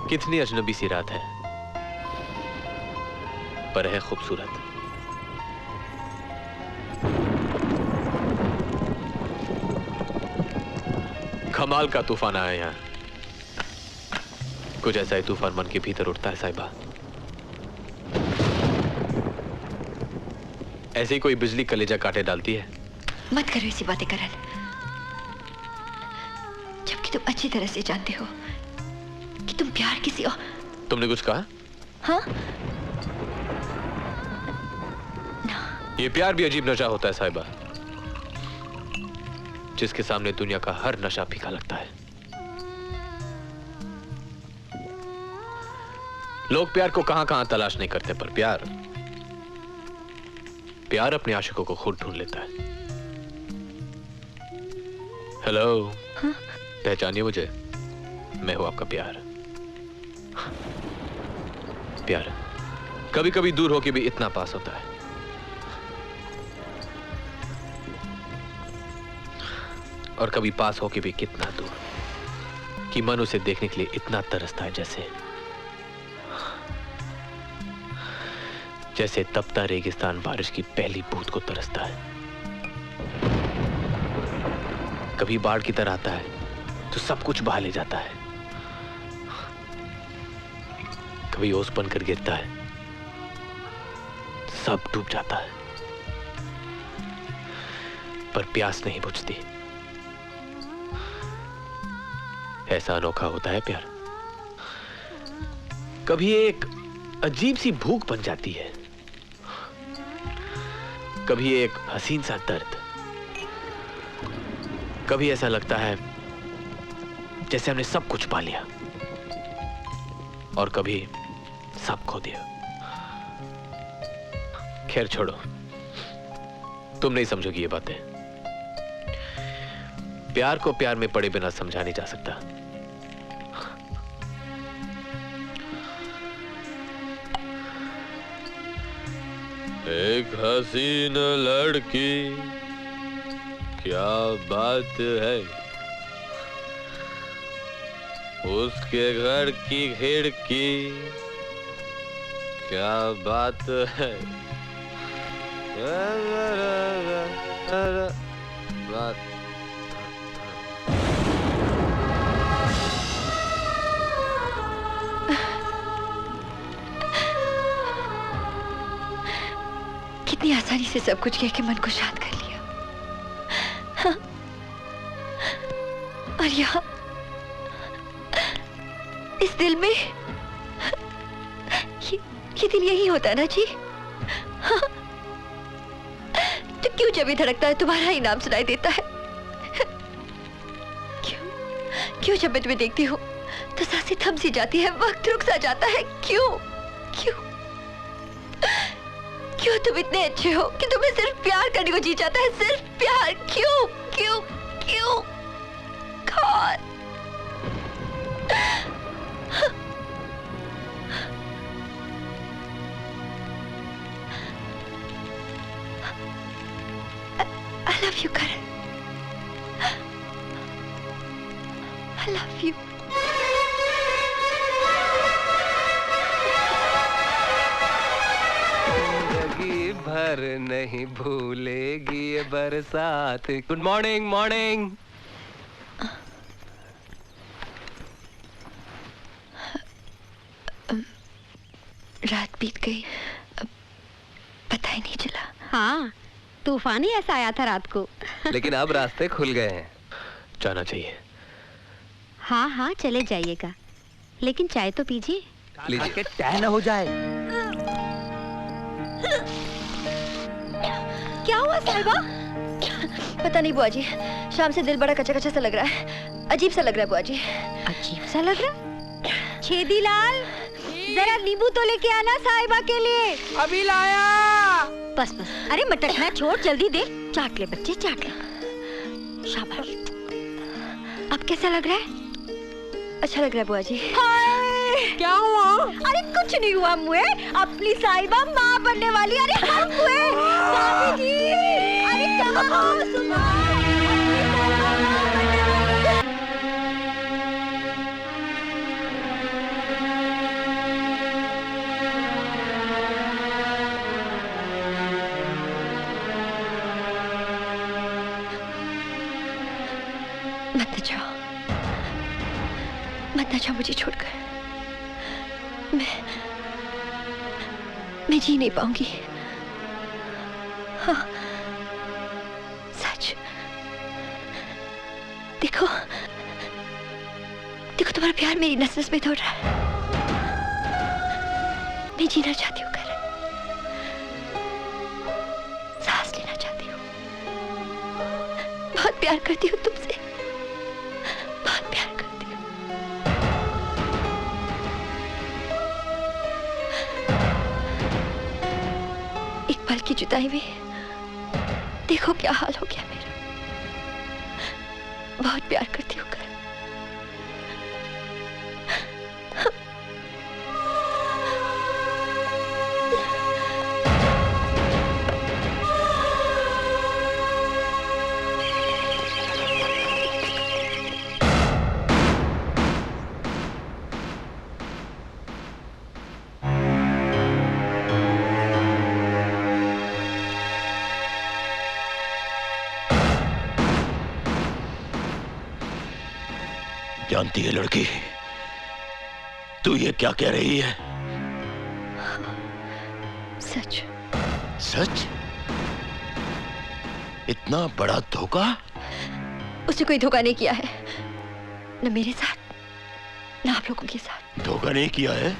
कितनी अजनबी सी रात है, पर है खूबसूरत। कमाल का तूफान आया यहाँ। कुछ ऐसा ही तूफान मन के भीतर उठता है साहिबा। ऐसे ही कोई बिजली कलेजा काटे डालती है। मत करो ऐसी बातें करण, जबकि तुम अच्छी तरह से जानते हो कि तुम प्यार किसी और। तुमने कुछ कहा? हाँ? ये प्यार भी अजीब नशा होता है साहिबा, जिसके सामने दुनिया का हर नशा फीका लगता है। लोग प्यार को कहां कहां तलाश नहीं करते, पर प्यार अपने आशिकों को खुद ढूंढ लेता है। हेलो, हाँ? पहचानिए मुझे, मैं हूं आपका प्यार। प्यार कभी कभी दूर होके भी इतना पास होता है। और कभी पास होके भी कितना दूर कि मन उसे देखने के लिए इतना तरसता है, जैसे तपता रेगिस्तान बारिश की पहली बूंद को तरसता है। कभी बाढ़ की तरह आता है तो सब कुछ बहा ले जाता है, कभी ओस बनकर गिरता है, सब डूब जाता है, पर प्यास नहीं बुझती। ऐसा अनोखा होता है प्यार। कभी एक अजीब सी भूख बन जाती है, कभी एक हसीन सा दर्द, कभी ऐसा लगता है जैसे हमने सब कुछ पा लिया, और कभी सब खो दिया। खैर छोड़ो, तुम नहीं समझोगी ये बातें। प्यार को प्यार में पड़े बिना समझा नहीं जा सकता। एक हसीन लड़की, क्या बात है, उसके घर की खिड़की, क्या बात है, बात। कितनी आसानी से सब कुछ कह के मन को शांत कर लिया। हाँ? और यहाँ इस दिल में ये दिल यही होता है ना जी? हाँ? तो क्यों जब भी धड़कता है तुम्हारा ही नाम सुनाई देता है? क्यों जब मैं तुम्हें देखती हूँ तो सांसें थम सी जाती है, वक्त रुक सा जाता है? क्यों क्यों क्यों तुम इतने अच्छे हो कि तुम्हें सिर्फ प्यार करने को जी जाता है, सिर्फ प्यार। क्यों क्यों क्यों? God. I love you, Karan. I love you. भर नहीं भूलेगी ये बरसात। Good morning. मॉर्निंग। रात बीत गई, पता ही नहीं चला। हाँ, तूफान ही ऐसा आया था रात को। लेकिन अब रास्ते खुल गए हैं, जाना चाहिए। हाँ हाँ चले जाइएगा, लेकिन चाय तो पीजिए। लीजिए, टह न हो जाए। क्या हुआ साहिबा? पता नहीं बुआ जी, शाम से दिल बड़ा कच्चा कच्चा सा लग रहा है, अजीब सा लग रहा है बुआ जी। अजीब सा लग रहा है? छेदीलाल, जरा नींबू तो लेके आना साहिबा के लिए। अभी लाया। बस बस, अरे मटकना छोड़, जल्दी दे। चाट ले बच्चे, चाट ले। शाबाश। अब कैसा लग रहा है? अच्छा लग रहा है बुआ जी। क्या हुआ? अरे कुछ नहीं हुआ मुए, अपनी साहिबा माँ बनने वाली। अरे हम हुए भाभी जी। अरे क्या सुना? मत न जाओ, मत न जाओ मुझे छोड़कर। मैं जी नहीं पाऊंगी। हाँ, सच। देखो देखो, तुम्हारा प्यार मेरी नस नस में दौड़ रहा है। मैं जीना चाहती हूँ, कर सांस लेना चाहती हूँ। बहुत प्यार करती हूँ तुमसे, बहुत प्यार करती हूँ। एक पल की जुदाई में देखो क्या हाल हो गया मेरा। बहुत प्यार करती हूँ कर। जानती है लड़की, तू ये क्या कह रही है? सच। सच? इतना बड़ा धोखा? उसने कोई धोखा नहीं किया है, न मेरे साथ न आप लोगों के साथ। धोखा नहीं किया है?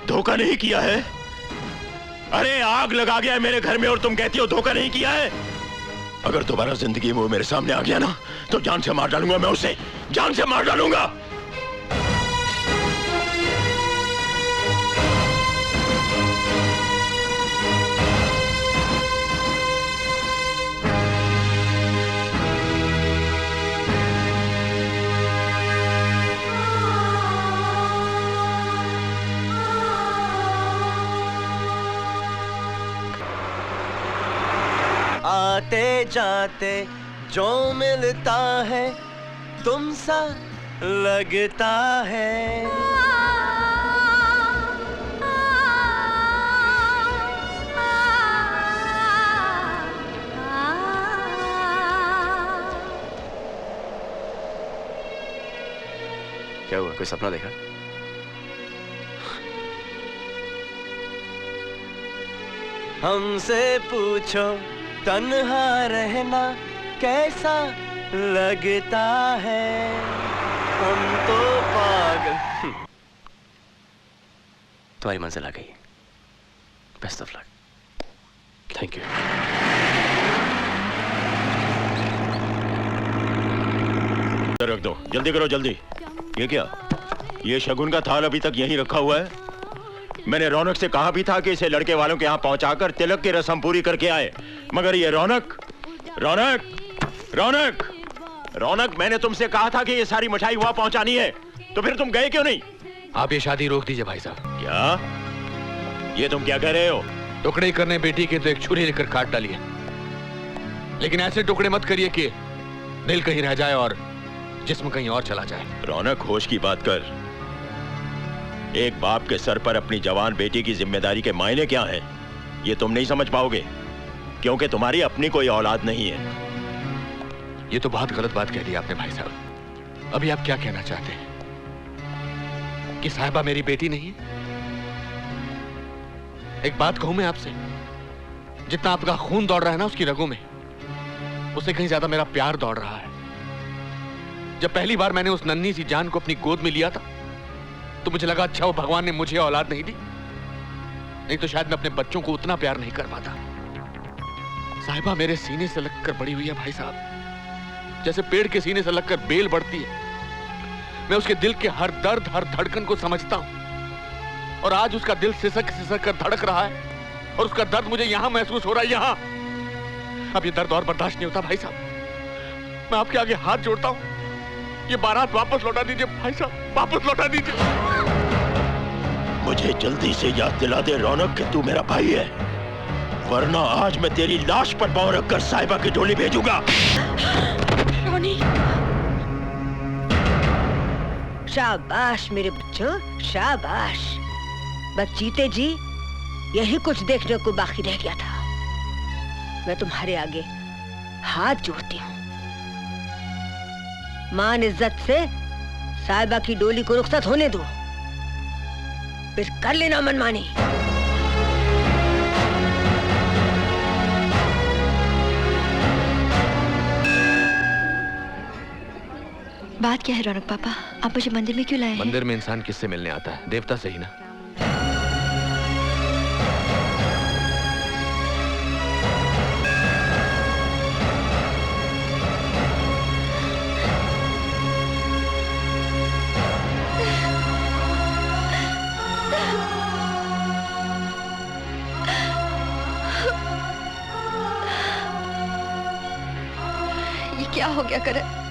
धोखा नहीं किया है? अरे आग लगा गया है मेरे घर में और तुम कहती हो धोखा नहीं किया है? अगर दोबारा जिंदगी में वो मेरे सामने आ गया ना, तो जान से मार डालूंगा मैं उसे, जान से मार डालूंगा। आते जाते जो मिलता है तुमसा लगता है। क्या हुआ, कोई सपना देखा? हमसे पूछो तन्हा रहना कैसा लगता है, हम तो पागल। तुम्हारी मंजिल आ गई। Best of luck. Thank you. रख दो, जल्दी करो जल्दी। ये क्या? ये शगुन का थाल अभी तक यहीं रखा हुआ है। मैंने रौनक से कहा भी था कि इसे लड़के वालों के यहाँ पहुंचाकर तिलक की रस्म पूरी करके आए, मगर ये रौनक रौनक रौनक रौनक मैंने तुमसे कहा था कि ये सारी मिठाई वहां पहुंचानी है, तो फिर तुम गए क्यों नहीं? आप ये शादी रोक दीजिए भाई साहब। क्या? ये तुम क्या कह रहे हो? टुकड़े करने बेटी के तो एक छुरी लेकर काट डालिए, लेकिन ऐसे टुकड़े मत करिए कि दिल कहीं रह जाए और जिस्म कहीं और चला जाए। रौनक, होश की बात कर। एक बाप के सर पर अपनी जवान बेटी की जिम्मेदारी के मायने क्या हैं, ये तुम नहीं समझ पाओगे, क्योंकि तुम्हारी अपनी कोई औलाद नहीं है। ये तो बहुत गलत बात कह दी आपने भाई साहब। अभी आप क्या कहना चाहते हैं कि साहिबा मेरी बेटी नहीं है? एक बात कहूं मैं आपसे, जितना आपका खून दौड़ रहा है ना उसकी रगों में, उससे कहीं ज्यादा मेरा प्यार दौड़ रहा है। जब पहली बार मैंने उस नन्ही सी जान को अपनी गोद में लिया था, तो मुझे लगा अच्छा वो भगवान ने मुझे औलाद नहीं दी, नहीं तो शायद मैं अपने बच्चों को उतना प्यार नहीं कर पाता। साहिबा मेरे सीने से लगकर बड़ी हुई है भाई साहब, जैसे पेड़ के सीने से लगकर बेल बढ़ती है। मैं उसके दिल के हर दर्द, हर धड़कन को समझता हूं, और आज उसका दिल सिसक सिसक कर धड़क रहा है, और उसका दर्द मुझे यहां महसूस हो रहा है, यहां। अब ये दर्द और बर्दाश्त नहीं होता भाई साहब, मैं आपके आगे हाथ जोड़ता हूं, ये बारात वापस लौटा दीजिए भाई साहब, वापस लौटा दीजिए। मुझे जल्दी से याद दिला दे रौनक कि तू मेरा भाई है, वरना आज मैं तेरी लाश पर पांव रखकर साहिबा की डोली भेजूंगा। रोनी, शाबाश मेरे बच्चों, शाबाश। बस जीते जी यही कुछ देखने को बाकी रह गया था। मैं तुम्हारे आगे हाथ जोड़ती हूँ। मान इज्जत से साहिबा की डोली को रुखसत होने दो, फिर कर लेना मनमानी। बात क्या है रौनक पापा, आप मुझे मंदिर में क्यों लाए हैं? मंदिर में इंसान किससे मिलने आता है? देवता से ही ना। ये क्या हो गया करण?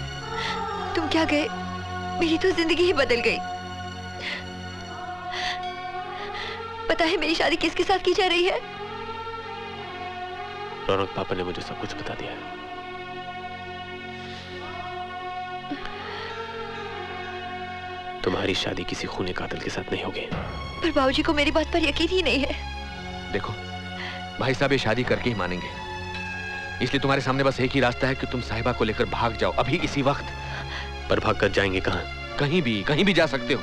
तुम क्या गए? मेरी तो जिंदगी ही बदल गई। पता है मेरी शादी किसके साथ की जा रही है? रौनक पापा ने मुझे सब कुछ बता दिया है। तुम्हारी शादी किसी खूनी कातिल के साथ नहीं होगी। पर बाबूजी को मेरी बात पर यकीन ही नहीं है। देखो भाई साहब ये शादी करके ही मानेंगे, इसलिए तुम्हारे सामने बस एक ही रास्ता है कि तुम साहिबा को लेकर भाग जाओ अभी इसी वक्त। पर भाग कर जाएंगे कहां? कहीं भी जा सकते हो।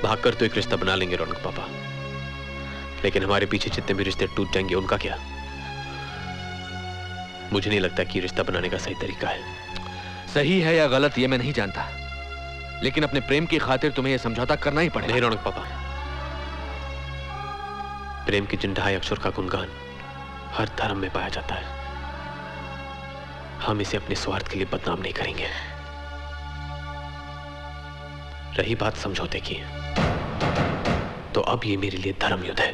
भागकर तो एक रिश्ता बना लेंगे रौनक पापा, लेकिन हमारे पीछे जितने भी रिश्ते टूट जाएंगे उनका क्या? मुझे नहीं लगता कि रिश्ता बनाने का सही तरीका है। सही है या गलत ये मैं नहीं जानता, लेकिन अपने प्रेम की खातिर तुम्हें यह समझौता करना ही पड़ेगा। नहीं रौनक पापा, प्रेम के जिन ढाई अक्षर का गुणगान हर धर्म में पाया जाता है, हम इसे अपने स्वार्थ के लिए बदनाम नहीं करेंगे। रही बात समझौते की, तो अब ये मेरे लिए धर्म युद्ध है।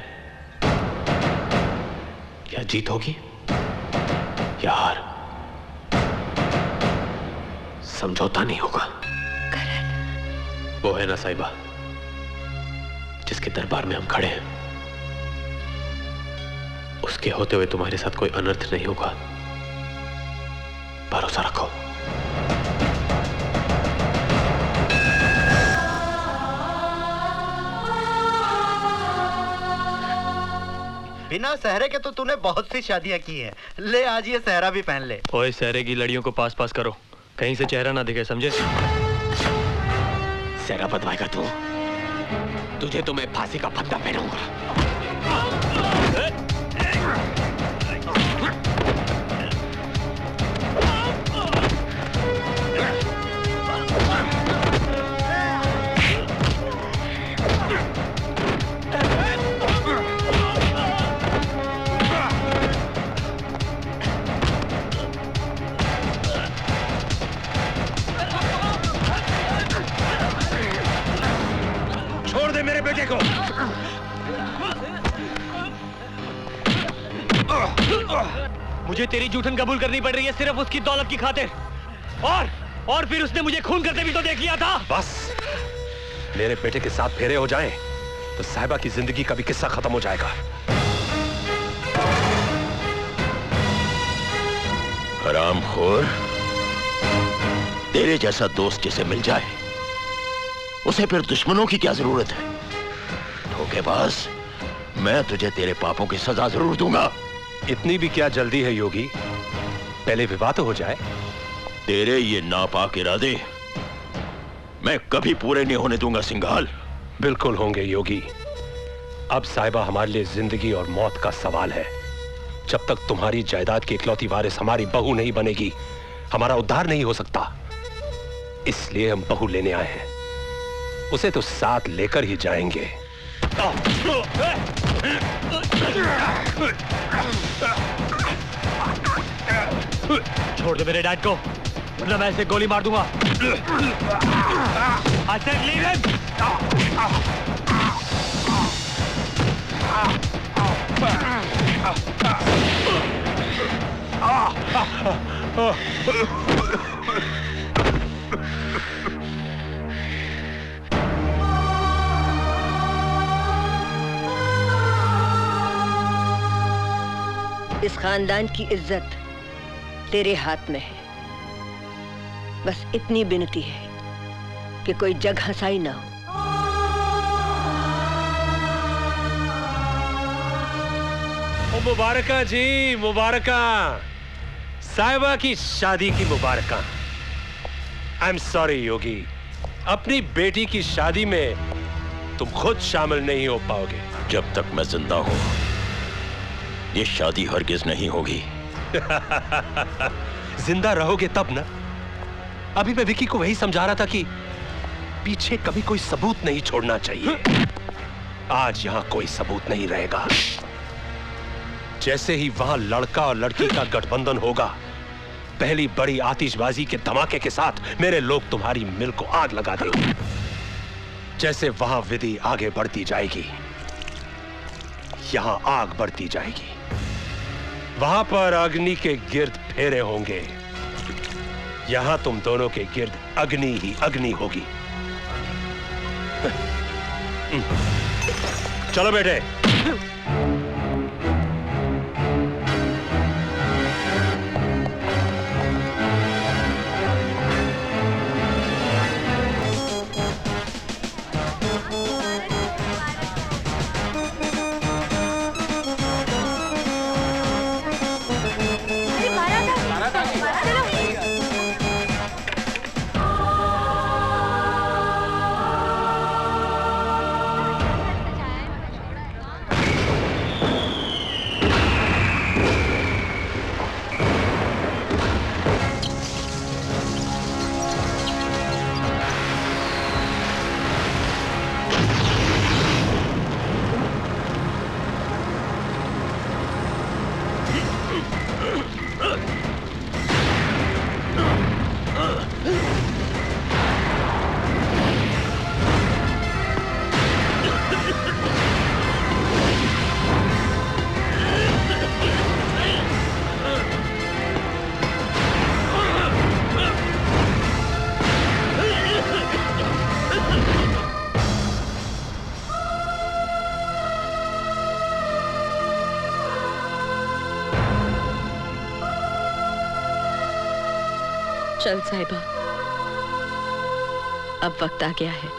या जीत होगी या हार, समझौता नहीं होगा। वो है ना साहिबा जिसके दरबार में हम खड़े हैं, उसके होते हुए तुम्हारे साथ कोई अनर्थ नहीं होगा, भरोसा रखो। बिना सहरे के तो तूने बहुत सी शादियां की हैं। ले आज ये सहरा भी पहन ले। ओए सहरे की लड़ियों को पास पास करो, कहीं से चेहरा ना दिखे, समझे? सहरा बदवाएगा तू? तुझे तो मैं फांसी का फंदा पहनाऊंगा। मेरे बेटे को मुझे तेरी जूठन कबूल करनी पड़ रही है सिर्फ उसकी दौलत की खातिर, और फिर उसने मुझे खून करते भी तो देख लिया था। बस मेरे बेटे के साथ फेरे हो जाएं तो साहिबा की जिंदगी का भी किस्सा खत्म हो जाएगा। हरामखोर, तेरे जैसा दोस्त जिसे मिल जाए उसे फिर दुश्मनों की क्या जरूरत है? धोखेबाज, मैं तुझे तेरे पापों की सजा जरूर दूंगा। इतनी भी क्या जल्दी है योगी? पहले विवाह तो हो जाए। तेरे ये नापाक इरादे मैं कभी पूरे नहीं होने दूंगा सिंघाल। बिल्कुल होंगे योगी। अब साहिबा हमारे लिए जिंदगी और मौत का सवाल है। जब तक तुम्हारी जायदाद की इकलौती वारिस हमारी बहू नहीं बनेगी, हमारा उद्धार नहीं हो सकता। इसलिए हम बहू लेने आए हैं, उसे तो साथ लेकर ही जाएंगे। छोड़ दे मेरे डैड को, वरना मैं इसे गोली मार दूंगा। I said leave him! इस खानदान की इज्जत तेरे हाथ में है। बस इतनी विनती है कि कोई जग हंसाई ना हो। मुबारका जी, मुबारका। साहिबा की शादी की मुबारका। आई एम सॉरी योगी, अपनी बेटी की शादी में तुम खुद शामिल नहीं हो पाओगे। जब तक मैं जिंदा हूं ये शादी हरगिज नहीं होगी। जिंदा रहोगे तब ना। अभी मैं विकी को वही समझा रहा था कि पीछे कभी कोई सबूत नहीं छोड़ना चाहिए। आज यहां कोई सबूत नहीं रहेगा। जैसे ही वहां लड़का और लड़की का गठबंधन होगा, पहली बड़ी आतिशबाजी के धमाके के साथ मेरे लोग तुम्हारी मिल को आग लगा देंगे। जैसे वहां विधि आगे बढ़ती जाएगी, यहां आग बढ़ती जाएगी। वहां पर अग्नि के गिर्द फेरे होंगे, यहां तुम दोनों के गिर्द अग्नि ही अग्नि होगी। चलो बेटे। चल साहिबा, अब वक्त आ गया है।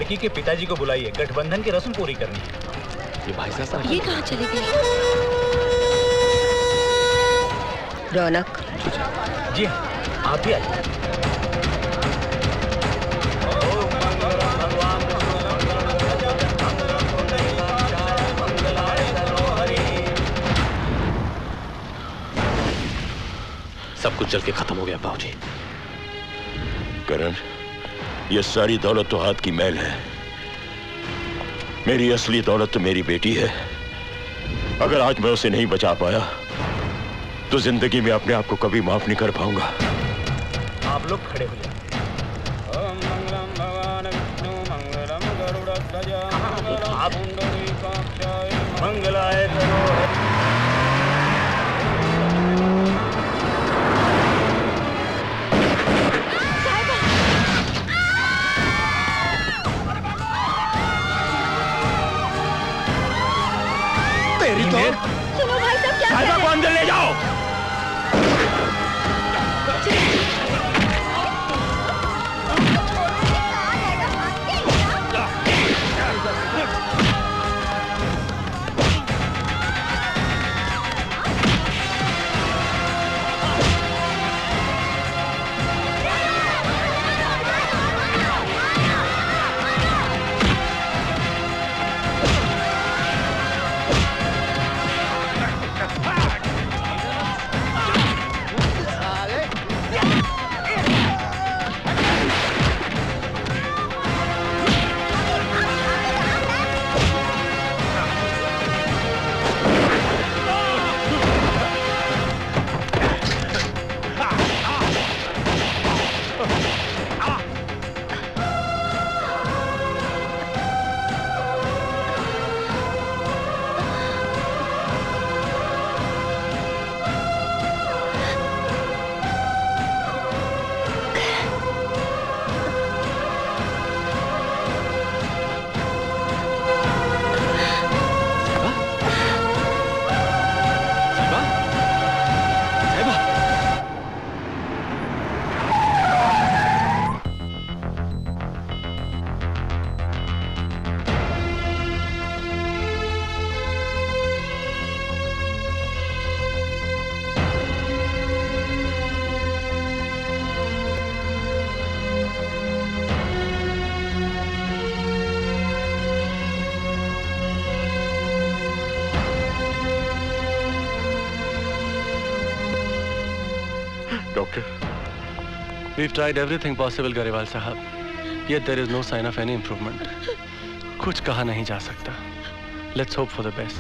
लड़की के पिताजी को बुलाइए, गठबंधन की रस्म पूरी करनी है। ये भाई साहब ये कहाँ चले गए? रौनक, जी हाँ, आप भी आइए। सब कुछ जल के खत्म हो गया बाबूजी। करण, ये सारी दौलत तो हाथ की मैल है। मेरी असली दौलत तो मेरी बेटी है। अगर आज मैं उसे नहीं बचा पाया तो जिंदगी में अपने आप को कभी माफ नहीं कर पाऊंगा। आप लोग खड़े हो जाए। मंगलाय तेरी तो सुनो भाई साहब, क्या साहिबा को अंदर ले जाओ। We've tried everything possible, Garewal साहब, yet there is no sign of any improvement. कुछ कहा नहीं जा सकता. Let's hope for the best.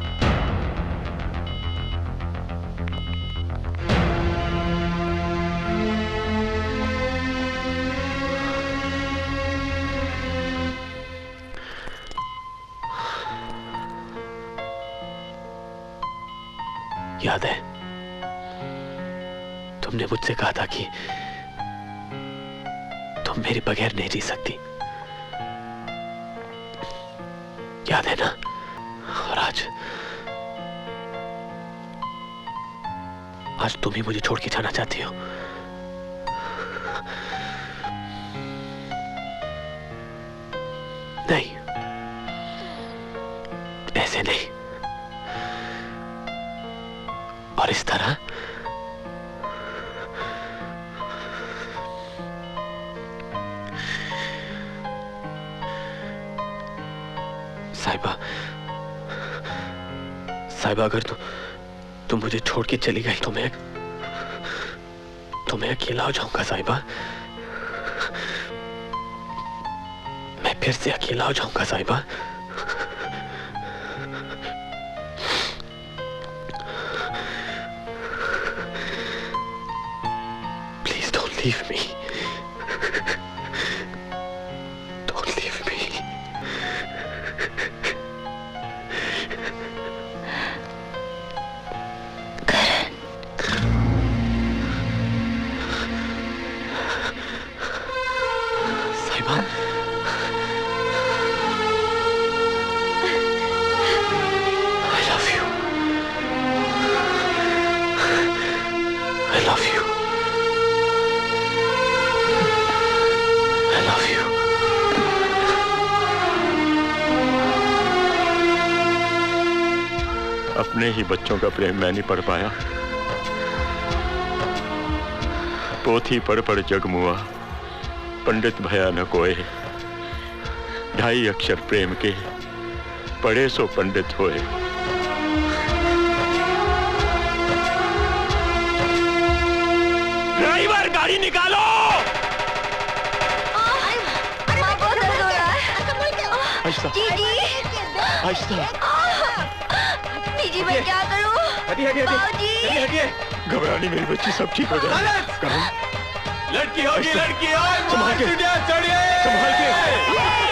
याद है तुमने मुझसे कहा था कि तुम मेरे बगैर नहीं जी सकती, याद है ना? और आज तुम ही मुझे छोड़ के जाना चाहती हो। नहीं, ऐसे नहीं, और इस तरह। साहिबा, अगर तुम मुझे छोड़ के चली गई तो मैं अकेला हो जाऊंगा साहिबा। मैं फिर से अकेला हो जाऊंगा साहिबा। Please don't leave me, don't leave me. I love you. अपने ही बच्चों का प्रेम मैं नहीं पढ़ पाया। पोथी पढ़ जग मुआ, पंडित भया न कोय। 2.5 अक्षर प्रेम के, पढ़े सो पंडित होए। ड्राइवर गाड़ी निकालो। बहुत दर्द हो रहा है। आहिस्ता, जीजी, आहिस्ता। जीजी मैं क्या करूं? बाबूजी। घबरानी मेरी बच्ची, सब ठीक हो जाएगा। लड़की होगी, लड़की संभाल के, संभाल के।